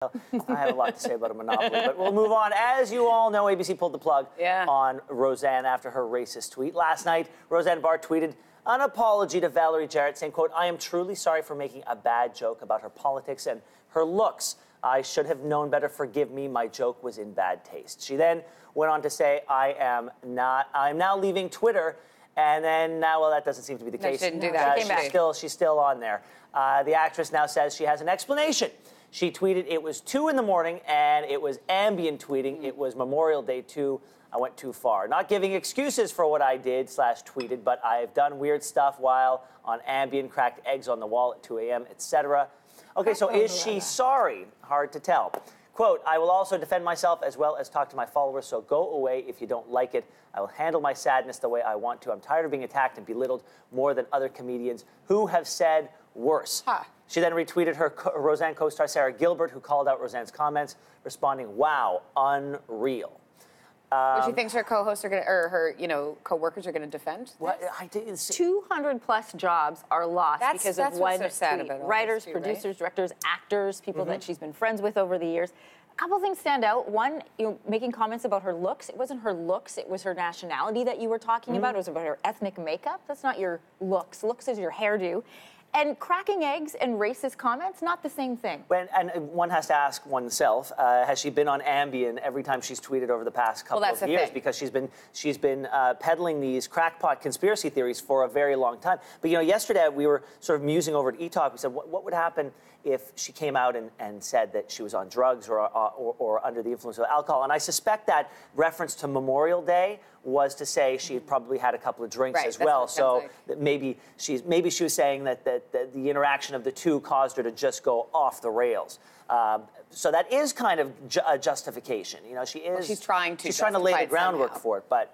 I have a lot to say about a monopoly, but we'll move on. As you all know, ABC pulled the plug on Roseanne after her racist tweet. Last night, Roseanne Barr tweeted an apology to Valerie Jarretts saying, quote, "I am truly sorry for making a bad joke about her politics and her looks. I should have known better. Forgive me. My joke was in bad taste." She then went on to say, I'm now leaving Twitter. And then now, well, that doesn't seem to be the case. She didn't do that. She's still on there. The actress now says she has an explanation. She tweeted it was 2 in the morning and it was ambient tweeting. It was Memorial Day too. I went too far. Not giving excuses for what I did / tweeted, but I've done weird stuff while on ambient, cracked eggs on the wall at 2 a.m., etc. Okay, so is she sorry? Hard to tell. Quote, "I will also defend myself as well as talk to my followers, so go away if you don't like it. I will handle my sadness the way I want to. I'm tired of being attacked and belittled more than other comedians who have said worse." She then retweeted her Roseanne co-star Sarah Gilbert, who called out Roseanne's comments, responding, "Wow, unreal." Which she thinks her co-hosts are going to, or her, co-workers are going to defend? What? I didn't see. 200 plus jobs are lost because of one so sad tweet. about all Writers, this too, producers, right? directors, actors, people that she's been friends with over the years. A couple things stand out. One, making comments about her looks. It wasn't her looks, it was her nationality that you were talking about. It was about her ethnic makeup. That's not your looks. Looks is your hairdo. And cracking eggs and racist comments, not the same thing. And one has to ask oneself, has she been on Ambien every time she's tweeted over the past couple of years? Because she's been peddling these crackpot conspiracy theories for a very long time. But, yesterday we were sort of musing over at E-Talk. We said, what would happen if she came out and said that she was on drugs or under the influence of alcohol? And I suspect that reference to Memorial Day was to say she had probably had a couple of drinks as well. So that maybe she was saying that the interaction of the two caused her to just go off the rails. So that is kind of a justification. She's trying to lay the groundwork for it, but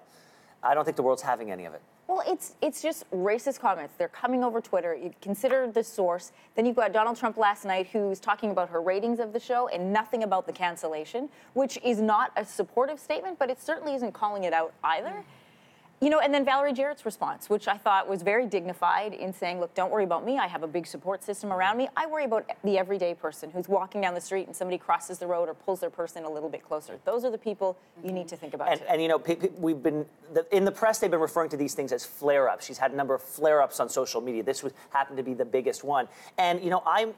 I don't think the world's having any of it. Well, it's just racist comments. They're coming over Twitter. You consider the source. Then you've got Donald Trump last night who's talking about her ratings of the show and nothing about the cancellation, which is not a supportive statement, but it certainly isn't calling it out either. And then Valerie Jarrett's response, which I thought was very dignified in saying, look, don't worry about me. I have a big support system around me. I worry about the everyday person who's walking down the street and somebody crosses the road or pulls their person a little bit closer. Those are the people you need to think about, too. And we've been, in the press, they've been referring to these things as flare-ups. She's had a number of flare-ups on social media. This happened to be the biggest one. And,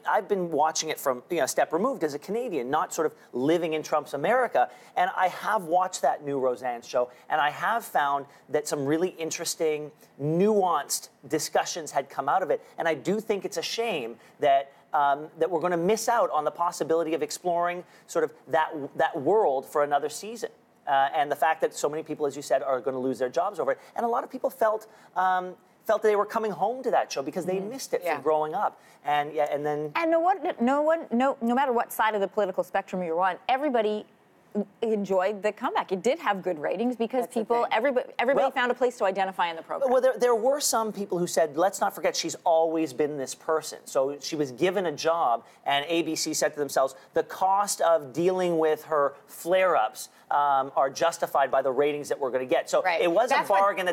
I've been watching it from, a step removed as a Canadian, not sort of living in Trump's America. And I have watched that new Roseanne show, and I have found that some really interesting, nuanced discussions had come out of it. And I do think it's a shame that we're going to miss out on the possibility of exploring sort of that world for another season. And the fact that so many people, as you said, are going to lose their jobs over it. And a lot of people felt that they were coming home to that show because they missed it from growing up. And no matter what side of the political spectrum you're on, everybody enjoyed the comeback. It did have good ratings because everybody found a place to identify in the program. Well, there were some people who said, let's not forget she's always been this person. So she was given a job, and ABC said to themselves, the cost of dealing with her flare-ups are justified by the ratings that we're going to get. So it was a bargain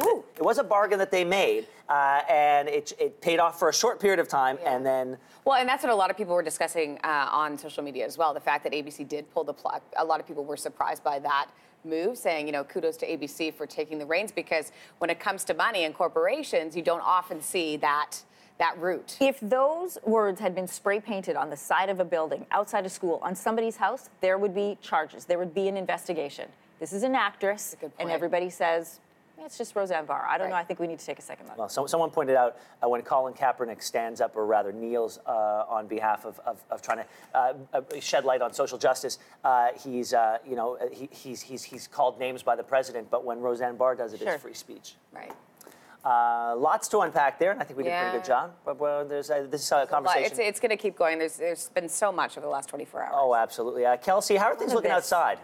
that they made, and it paid off for a short period of time, and then. Well, and that's what a lot of people were discussing on social media as well. The fact that ABC did pull the plug. A lot of people were surprised by that move, saying, kudos to ABC for taking the reins, because when it comes to money and corporations, you don't often see that route. If those words had been spray painted on the side of a building, outside a school, on somebody's house, there would be charges. There would be an investigation. This is an actress, and everybody says, it's just Roseanne Barr. I don't know. I think we need to take a second look. Well, someone pointed out when Colin Kaepernick stands up, or rather kneels on behalf of trying to shed light on social justice, he's called names by the president. But when Roseanne Barr does it, it's free speech. Right. Lots to unpack there, and I think we did a pretty good job. But this is a conversation. It's going to keep going. There's been so much over the last 24 hours. Oh, absolutely. Kelsey, how are things looking outside?